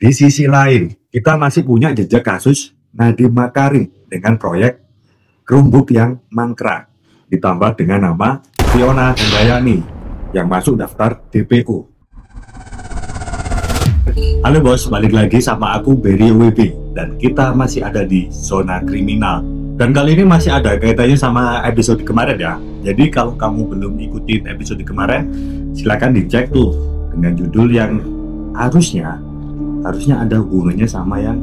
Di sisi lain, kita masih punya jejak kasus Nadiem Makarim dengan proyek Gerumbuk yang mangkrak, ditambah dengan nama Fiona Handayani yang masuk daftar DPO. Halo bos, balik lagi sama aku Berry WB dan kita masih ada di zona kriminal. Dan kali ini masih ada kaitannya sama episode kemarin ya. Jadi kalau kamu belum ikutin episode kemarin, silahkan dicek tuh dengan judul yang harusnya ada hubungannya sama yang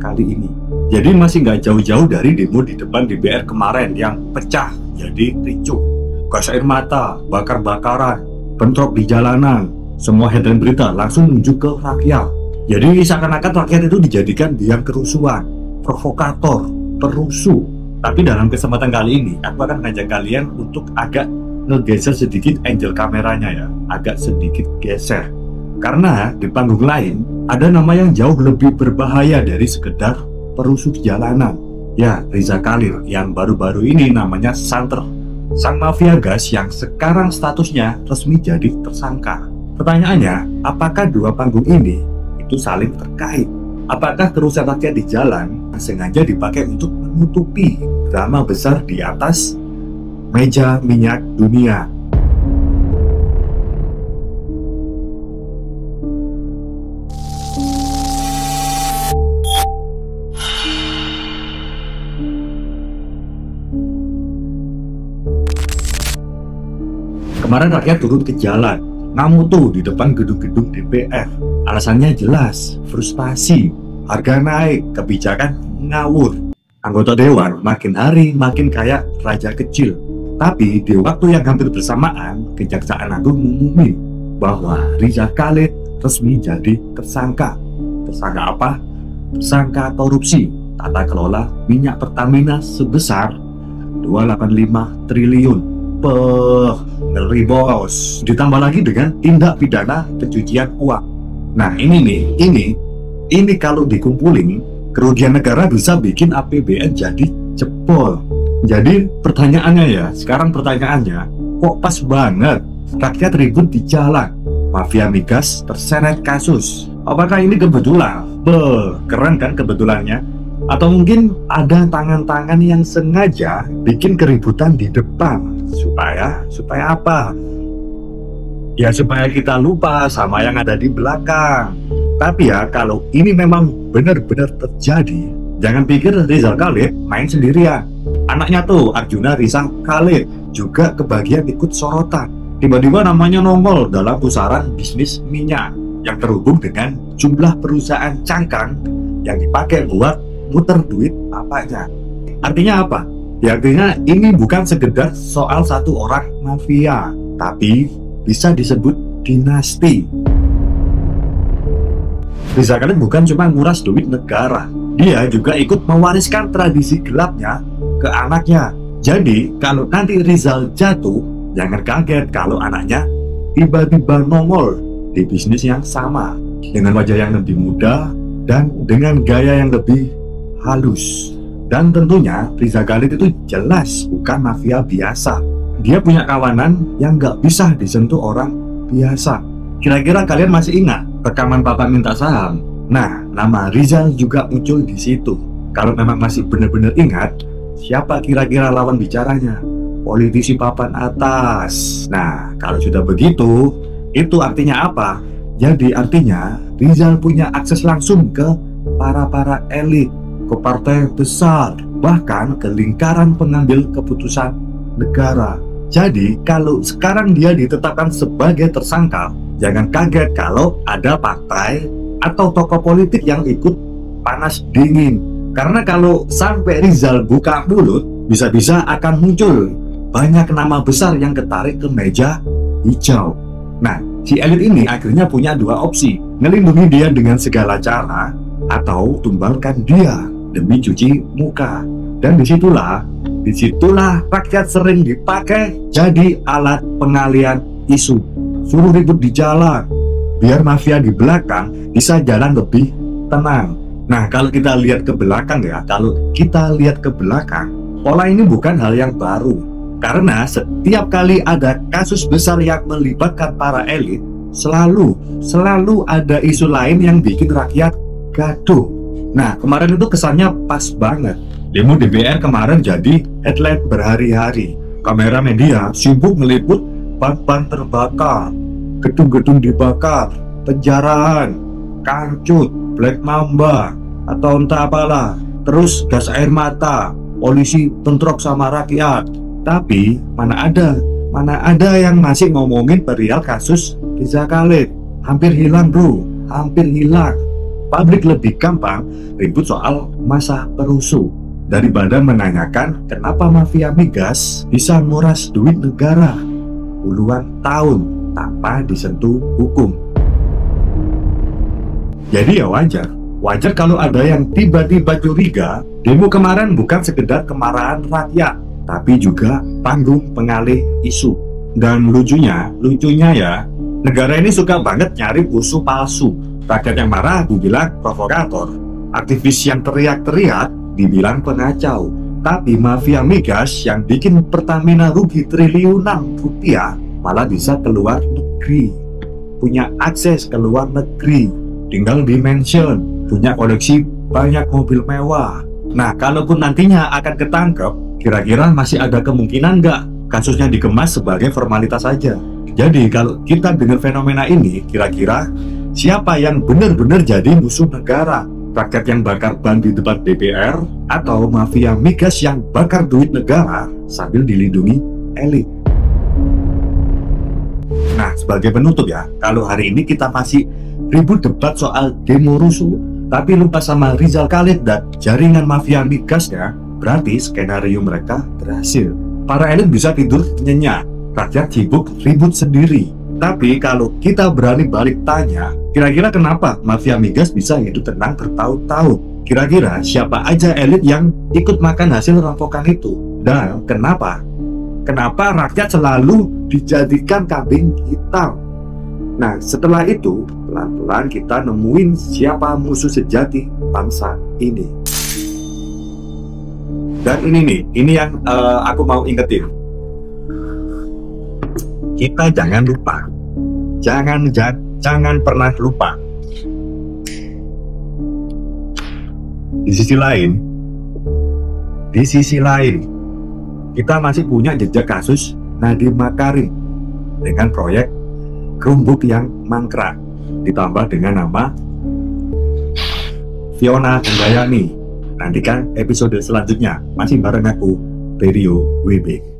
kali ini. Jadi masih nggak jauh-jauh dari demo di depan DPR kemarin yang pecah jadi ricuh, gas air mata, bakar-bakaran, bentrok di jalanan. Semua headline berita langsung menuju ke rakyat. Jadi seakan-akan rakyat itu dijadikan biang kerusuhan, provokator, perusuh. Tapi dalam kesempatan kali ini aku akan ngajak kalian untuk agak ngegeser sedikit angle kameranya ya, agak sedikit geser. Karena di panggung lain ada nama yang jauh lebih berbahaya dari sekedar perusuh jalanan. Ya, Riza Khalil yang baru-baru ini namanya Santer, sang mafia gas yang sekarang statusnya resmi jadi tersangka. Pertanyaannya, apakah dua panggung ini itu saling terkait? Apakah kerusuhan rakyat di jalan sengaja dipakai untuk menutupi drama besar di atas meja minyak dunia? Kemarin rakyat turun ke jalan, ngamuk tuh di depan gedung-gedung DPR. Alasannya jelas, frustasi, harga naik, kebijakan ngawur. Anggota dewan makin hari makin kayak raja kecil. Tapi di waktu yang hampir bersamaan, Kejaksaan Agung mengumumkan bahwa Riza Khalil resmi jadi tersangka. Tersangka apa? Tersangka korupsi tata kelola minyak Pertamina sebesar 285 triliun. Ngeri bos. Ditambah lagi dengan tindak pidana pencucian uang. Nah ini kalau dikumpulin, kerugian negara bisa bikin APBN jadi jebol. Jadi sekarang pertanyaannya, kok pas banget rakyat ribut di jalan, mafia migas terseret kasus? Apakah ini kebetulan? Keren kan kebetulannya? Atau mungkin ada tangan-tangan yang sengaja bikin keributan di depan supaya apa? Ya supaya kita lupa sama yang ada di belakang. Tapi ya kalau ini memang benar-benar terjadi, jangan pikir Riza Khalil main sendirian. Anaknya tuh Arjuna Riza Khalil juga kebagian ikut sorotan. Tiba-tiba namanya nongol dalam pusaran bisnis minyak yang terhubung dengan jumlah perusahaan cangkang yang dipakai buat muter duit bapaknya. Artinya apa? Ya artinya ini bukan sekedar soal satu orang mafia, tapi bisa disebut dinasti. Riza Khalil bukan cuma nguras duit negara, dia juga ikut mewariskan tradisi gelapnya ke anaknya. Jadi kalau nanti Rizal jatuh, jangan kaget kalau anaknya tiba-tiba nongol di bisnis yang sama, dengan wajah yang lebih muda dan dengan gaya yang lebih halus. Dan tentunya Riza Khalil itu jelas bukan mafia biasa. Dia punya kawanan yang nggak bisa disentuh orang biasa. Kira-kira kalian masih ingat rekaman Papa minta saham? Nah, nama Rizal juga muncul di situ. Kalau memang masih benar-benar ingat, siapa kira-kira lawan bicaranya? Politisi papan atas. Nah, kalau sudah begitu, itu artinya apa? Jadi artinya Rizal punya akses langsung ke para elit, ke partai besar, bahkan ke lingkaran pengambil keputusan negara. Jadi kalau sekarang dia ditetapkan sebagai tersangka, jangan kaget kalau ada partai atau tokoh politik yang ikut panas dingin. Karena kalau sampai Rizal buka mulut, bisa-bisa akan muncul banyak nama besar yang ketarik ke meja hijau. Nah, si elit ini akhirnya punya dua opsi: ngelindungi dia dengan segala cara, atau tumbalkan dia demi cuci muka. Dan disitulah rakyat sering dipakai jadi alat pengalian isu. Suruh ribut di jalan, biar mafia di belakang bisa jalan lebih tenang. Nah, kalau kita lihat ke belakang ya, pola ini bukan hal yang baru. Karena setiap kali ada kasus besar yang melibatkan para elit, selalu ada isu lain yang bikin rakyat gaduh. Nah, kemarin itu kesannya pas banget. Demo DPR kemarin jadi headline berhari-hari. Kamera media sibuk meliput ban-ban terbakar, gedung-gedung dibakar, penjarahan, kancut, black mamba, atau entah apalah. Terus gas air mata, polisi bentrok sama rakyat. Tapi mana ada yang masih ngomongin perihal kasus Riza Khalid. Hampir hilang bro, hampir hilang. Publik lebih gampang ribut soal masa perusuh daripada menanyakan kenapa mafia migas bisa nguras duit negara puluhan tahun tanpa disentuh hukum. Jadi ya wajar kalau ada yang tiba-tiba curiga demo kemarin bukan sekedar kemarahan rakyat, tapi juga panggung pengalih isu. Dan lucunya ya, negara ini suka banget nyari musuh palsu. Rakyat yang marah dibilang provokator, aktivis yang teriak-teriak dibilang pengacau. Tapi mafia migas yang bikin Pertamina rugi triliunan rupiah malah bisa keluar negeri, punya akses ke luar negeri, tinggal di-mention, punya koleksi banyak mobil mewah. Nah, kalaupun nantinya akan ketangkep, kira-kira masih ada kemungkinan nggak kasusnya dikemas sebagai formalitas saja? Jadi kalau kita dengar fenomena ini, kira-kira siapa yang benar-benar jadi musuh negara? Rakyat yang bakar ban di depan DPR atau mafia migas yang bakar duit negara sambil dilindungi elit? Nah, sebagai penutup ya, kalau hari ini kita masih ribut debat soal demo rusuh, tapi lupa sama Rizal Khalid dan jaringan mafia migasnya, berarti skenario mereka berhasil. Para elit bisa tidur nyenyak, rakyat sibuk ribut sendiri. Tapi kalau kita berani balik tanya, kira-kira kenapa mafia migas bisa hidup tenang bertahun-tahun? Kira-kira siapa aja elit yang ikut makan hasil rampokan itu? Dan kenapa rakyat selalu dijadikan kambing hitam? Nah, setelah itu pelan-pelan kita nemuin siapa musuh sejati bangsa ini. Dan ini yang aku mau ingetin. Kita jangan lupa, jangan pernah lupa. Di sisi lain, kita masih punya jejak kasus Nadiem Makarim dengan proyek Gerumbuk yang mangkrak, ditambah dengan nama Fiona Handayani. Nantikan episode selanjutnya, masih bareng aku, Berio WB.